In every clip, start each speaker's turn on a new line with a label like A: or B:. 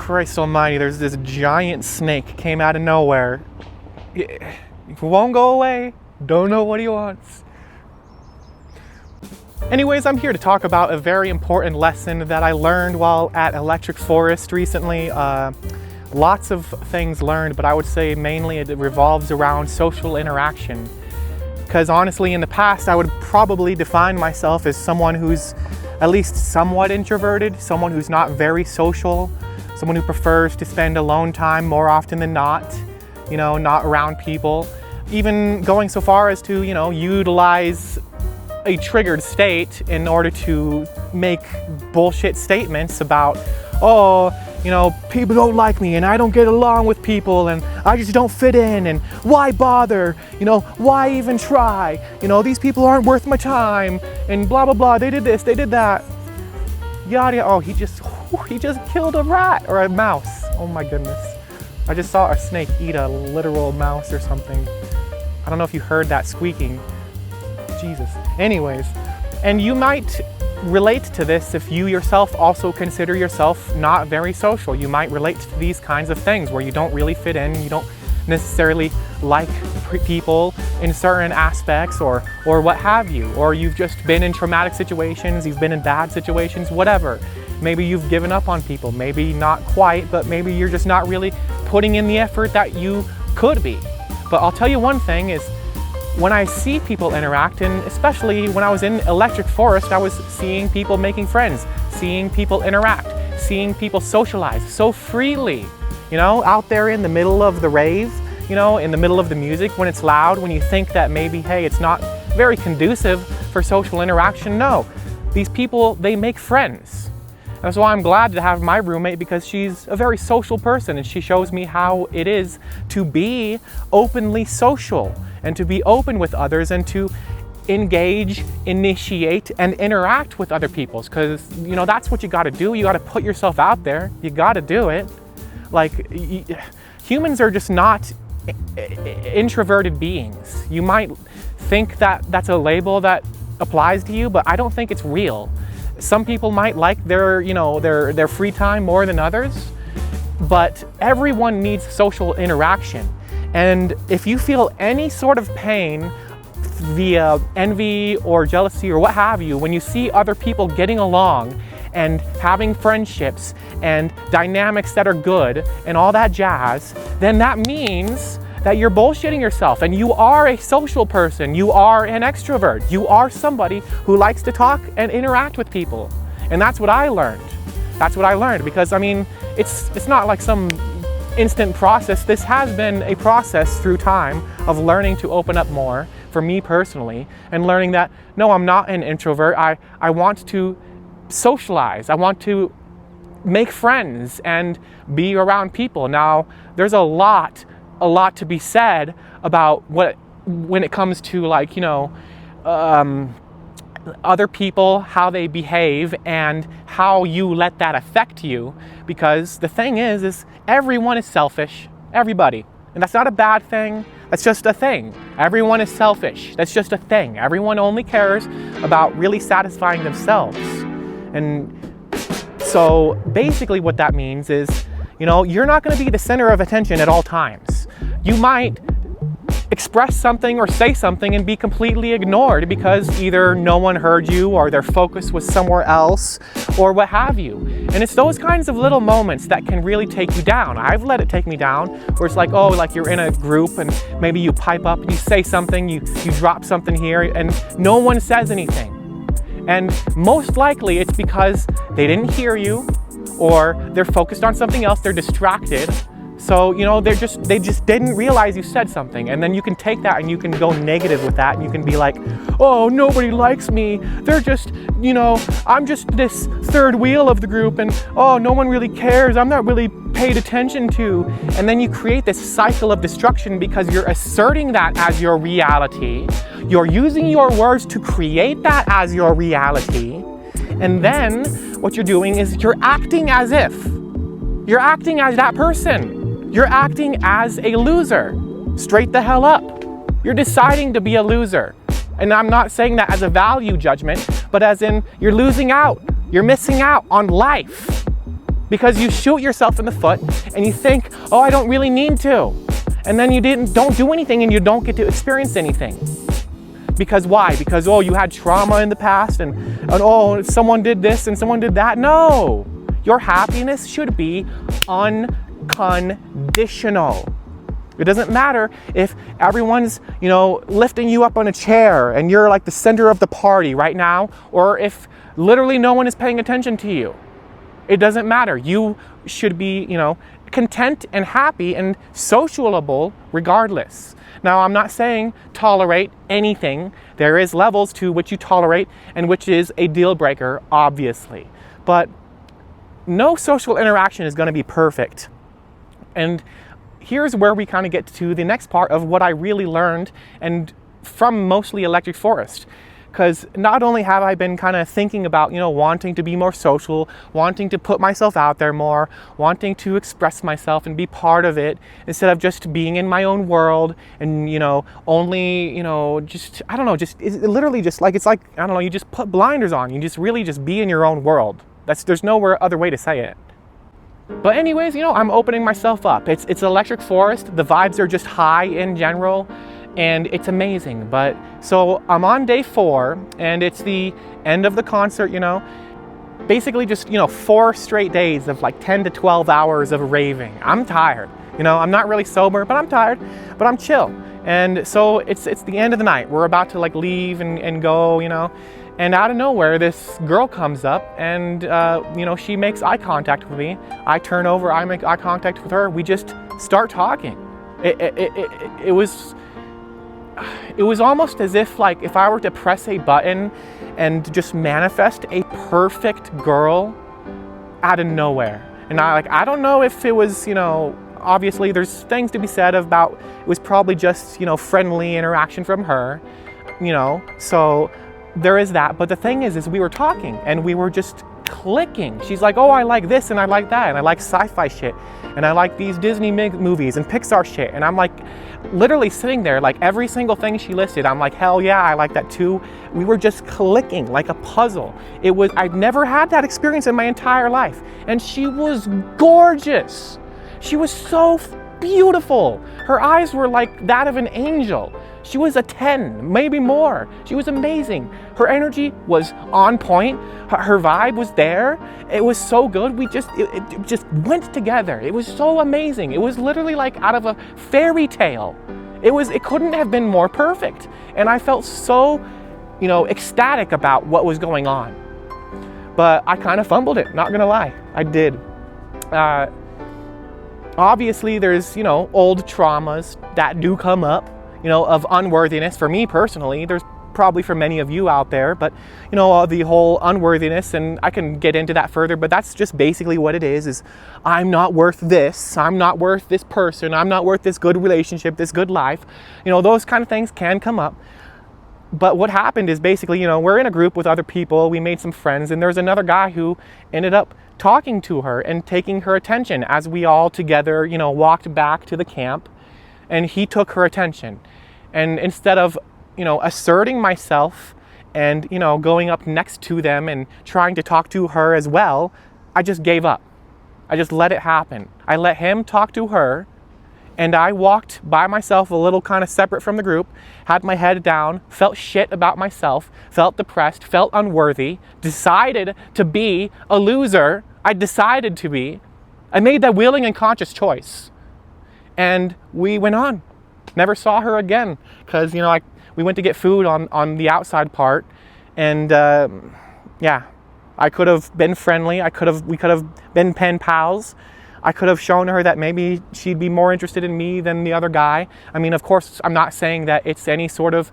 A: Christ almighty, there's this giant snake came out of nowhere. He won't go away. Don't know what he wants. Anyways, I'm here to talk about a very important lesson that I learned while at Electric Forest recently. Lots of things learned, but I would say mainly it revolves around social interaction. Because honestly, in the past, I would probably define myself as someone who's at least somewhat introverted, someone who's not very social, someone who prefers to spend alone time more often than not, not around people. Even going so far as to, utilize a triggered state in order to make bullshit statements about, people don't like me and I don't get along with people and I just don't fit in and why bother, why even try, these people aren't worth my time and blah blah blah, they did this, they did that, yada. Oh, he just killed a rat or a mouse. Oh my goodness, I just saw a snake eat a literal mouse or something. I don't know if you heard that squeaking. Jesus. Anyways, and you might relate to this if you yourself also consider yourself not very social. You might relate to these kinds of things where you don't really fit in, you don't necessarily like people in certain aspects or what have you, or you've just been in traumatic situations, you've been in bad situations, whatever. Maybe you've given up on people, maybe not quite, but maybe you're just not really putting in the effort that you could be. But I'll tell you one thing is, when I see people interact, and especially when I was in Electric Forest, I was seeing people making friends, seeing people interact, seeing people socialize so freely, out there in the middle of the rave, in the middle of the music, when it's loud, when you think that maybe, hey, it's not very conducive for social interaction. No, these people, they make friends. That's why I'm glad to have my roommate, because she's a very social person and she shows me how it is to be openly social and to be open with others and to engage, initiate, and interact with other people. Because, that's what you got to do. You got to put yourself out there. You got to do it. Like, humans are just not introverted beings. You might think that that's a label that applies to you, but I don't think it's real. Some people might like their free time more than others, but everyone needs social interaction. And if you feel any sort of pain via envy or jealousy or what have you, when you see other people getting along and having friendships and dynamics that are good and all that jazz, then that means that you're bullshitting yourself and you are a social person. You are an extrovert. You are somebody who likes to talk and interact with people. And that's what I learned. That's what I learned, because it's not like some instant process. This has been a process through time of learning to open up more for me personally, and learning that no, I'm not an introvert. I want to socialize. I want to make friends and be around people. Now, there's a lot to be said about when it comes to other people, how they behave and how you let that affect you. Because the thing is everyone is selfish, everybody. And that's not a bad thing, that's just a thing. Everyone is selfish, that's just a thing. Everyone only cares about really satisfying themselves. And so basically what that means is, you're not going to be the center of attention at all times. You might express something or say something and be completely ignored because either no one heard you or their focus was somewhere else or what have you. And it's those kinds of little moments that can really take you down. I've let it take me down, where it's like, you're in a group and maybe you pipe up and you say something, you drop something here and no one says anything. And most likely it's because they didn't hear you, or they're focused on something else, they're distracted. So, they just didn't realize you said something. And then you can take that and you can go negative with that and you can be like, oh, nobody likes me. They're just, I'm just this third wheel of the group and oh, no one really cares. I'm not really paid attention to. And then you create this cycle of destruction because you're asserting that as your reality. You're using your words to create that as your reality. And then what you're doing is you're acting as if. You're acting as that person. You're acting as a loser. Straight the hell up. You're deciding to be a loser. And I'm not saying that as a value judgment, but as in you're losing out. You're missing out on life. because you shoot yourself in the foot and you think, oh, I don't really need to. And then you don't do anything and you don't get to experience anything. Because why? Because, oh, you had trauma in the past and oh, someone did this and someone did that. No, your happiness should be unconditional. It doesn't matter if everyone's, lifting you up on a chair and you're like the center of the party right now, or if literally no one is paying attention to you. It doesn't matter. You should be, content and happy and sociable regardless. Now, I'm not saying tolerate anything. There is levels to which you tolerate and which is a deal breaker, obviously. But no social interaction is going to be perfect. And here's where we kind of get to the next part of what I really learned and from mostly Electric Forest. Because not only have I been kind of thinking about, wanting to be more social, wanting to put myself out there more, wanting to express myself and be part of it instead of just being in my own world and, only, just, I don't know, just, it's literally just like, it's like, I don't know, you just put blinders on. You just really just be in your own world. There's no other way to say it. But anyways, I'm opening myself up. It's Electric Forest. The vibes are just high in general. And it's amazing. But so I'm on day 4 and it's the end of the concert, basically just, 4 straight days of like 10 to 12 hours of raving. I'm tired, I'm not really sober, but I'm tired, but I'm chill. And so it's the end of the night. We're about to like leave and go, and out of nowhere, this girl comes up and, she makes eye contact with me. I turn over, I make eye contact with her. We just start talking. It was almost as if like if I were to press a button and just manifest a perfect girl out of nowhere. And I don't know if it was, obviously there's things to be said about it was probably just, friendly interaction from her, so there is that. But the thing is we were talking and we were just clicking. She's like, oh, I like this and I like that and I like sci-fi shit and I like these Disney movies and Pixar shit. And I'm like literally sitting there like every single thing she listed, I'm like, hell yeah, I like that too. We were just clicking like a puzzle. I've never had that experience in my entire life. And she was gorgeous. She was so beautiful. Her eyes were like that of an angel. She was a 10, maybe more. She was amazing. Her energy was on point. Her vibe was there. It was so good. It just went together. It was so amazing. It was literally like out of a fairy tale. It couldn't have been more perfect. And I felt so, ecstatic about what was going on. But I kind of fumbled it, not gonna lie. I did. Obviously there's, old traumas that do come up, of unworthiness. For me personally, there's probably for many of you out there, but the whole unworthiness, and I can get into that further, but that's just basically what it is I'm not worth this, I'm not worth this person, I'm not worth this good relationship, this good life. Those kind of things can come up. But what happened is basically, we're in a group with other people, we made some friends, and there's another guy who ended up talking to her and taking her attention as we all together, walked back to the camp, and he took her attention. And instead of, asserting myself and, going up next to them and trying to talk to her as well, I just gave up. I just let it happen. I let him talk to her, and I walked by myself a little kind of separate from the group, had my head down, felt shit about myself, felt depressed, felt unworthy, decided to be a loser. I decided to be. I made that willing and conscious choice. And we went on. Never saw her again because, we went to get food on the outside part. And I could have been friendly. We could have been pen pals. I could have shown her that maybe she'd be more interested in me than the other guy. I mean, of course, I'm not saying that it's any sort of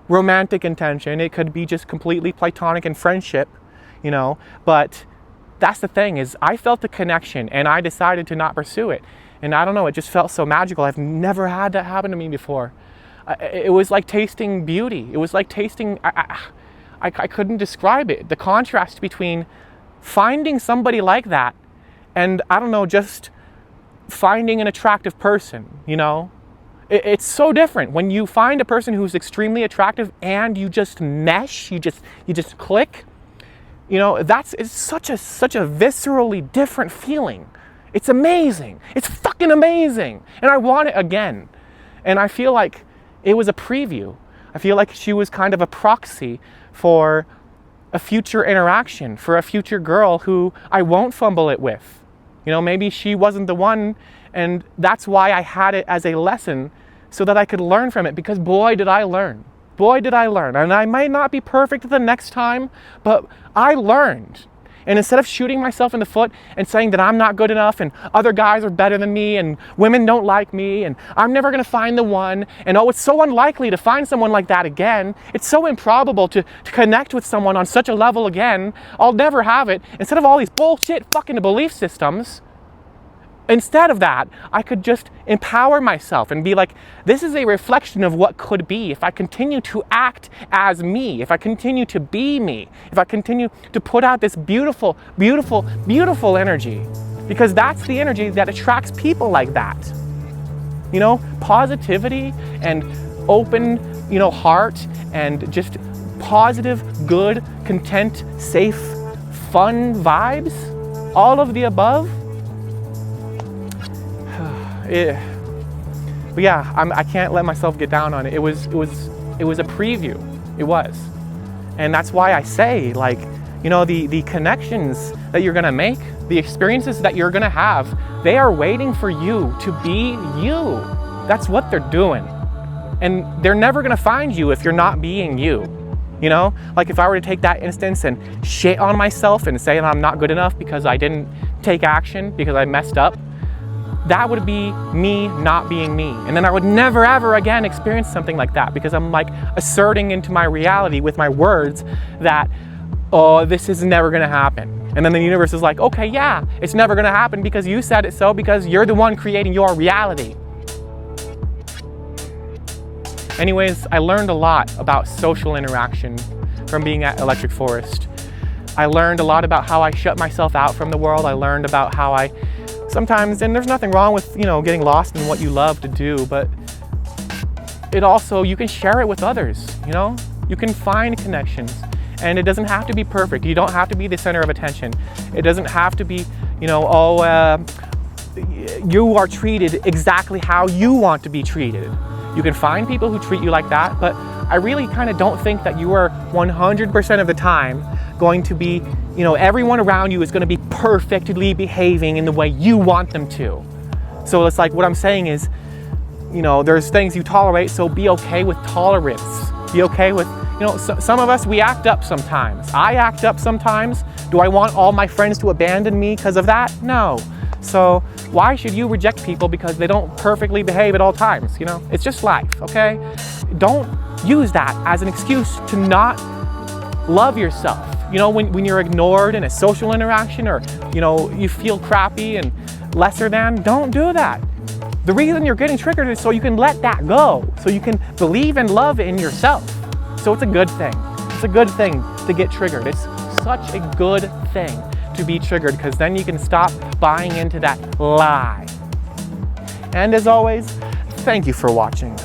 A: romantic intention. It could be just completely platonic and friendship, but that's the thing is I felt the connection and I decided to not pursue it. And I don't know, it just felt so magical. I've never had that happen to me before. It was like tasting beauty. It was like tasting, I couldn't describe it. The contrast between finding somebody like that and I don't know, just finding an attractive person, It's so different when you find a person who's extremely attractive and you just mesh, you just click. You know, it's such a viscerally different feeling. It's amazing. It's fucking amazing. And I want it again. And I feel like it was a preview. I feel like she was kind of a proxy for a future interaction, for a future girl who I won't fumble it with. You know, maybe she wasn't the one, and that's why I had it as a lesson, so that I could learn from it, because boy did I learn. Boy did I learn. And I might not be perfect the next time, but I learned. And instead of shooting myself in the foot and saying that I'm not good enough and other guys are better than me and women don't like me and I'm never gonna find the one, and oh, it's so unlikely to find someone like that again, it's so improbable to connect with someone on such a level again, I'll never have it, instead of all these bullshit fucking belief systems, instead of that, I could just empower myself and be like, this is a reflection of what could be if I continue to act as me, if I continue to be me, if I continue to put out this beautiful, beautiful, beautiful energy. Because that's the energy that attracts people like that. You know, positivity and open, you know, heart and just positive, good, content, safe, fun vibes, all of the above. But yeah, I can't let myself get down on it. It was a preview. It was. And that's why I say, like, you know, the connections that you're gonna make, the experiences that you're gonna have, they are waiting for you to be you. That's what they're doing. And they're never gonna find you if you're not being you. You know, like if I were to take that instance and shit on myself and say that I'm not good enough because I didn't take action, because I messed up, that would be me not being me. And then I would never ever again experience something like that, because I'm like asserting into my reality with my words that, oh, this is never gonna happen. And then the universe is like, okay, yeah, it's never gonna happen because you said it so, because you're the one creating your reality. Anyways, I learned a lot about social interaction from being at Electric Forest. I learned a lot about how I shut myself out from the world. I learned about how I sometimes, and there's nothing wrong with, you know, getting lost in what you love to do, but it also, you can share it with others, you know? You can find connections, and it doesn't have to be perfect. You don't have to be the center of attention. It doesn't have to be, you know, you are treated exactly how you want to be treated. You can find people who treat you like that, but I really kind of don't think that you are 100% of the time going to be, you know, everyone around you is going to be perfectly behaving in the way you want them to. So it's like, what I'm saying is, you know, there's things you tolerate, so be okay with tolerance. Be okay with, you know, some of us, we act up sometimes. I act up sometimes. Do I want all my friends to abandon me because of that? No. So why should you reject people because they don't perfectly behave at all times? You know, it's just life, okay? Don't use that as an excuse to not love yourself. You know, when you're ignored in a social interaction, or, you know, you feel crappy and lesser than, don't do that. The reason you're getting triggered is so you can let that go, so you can believe and love in yourself. So it's a good thing. It's a good thing to get triggered. It's such a good thing to be triggered, because then you can stop buying into that lie. And as always, thank you for watching.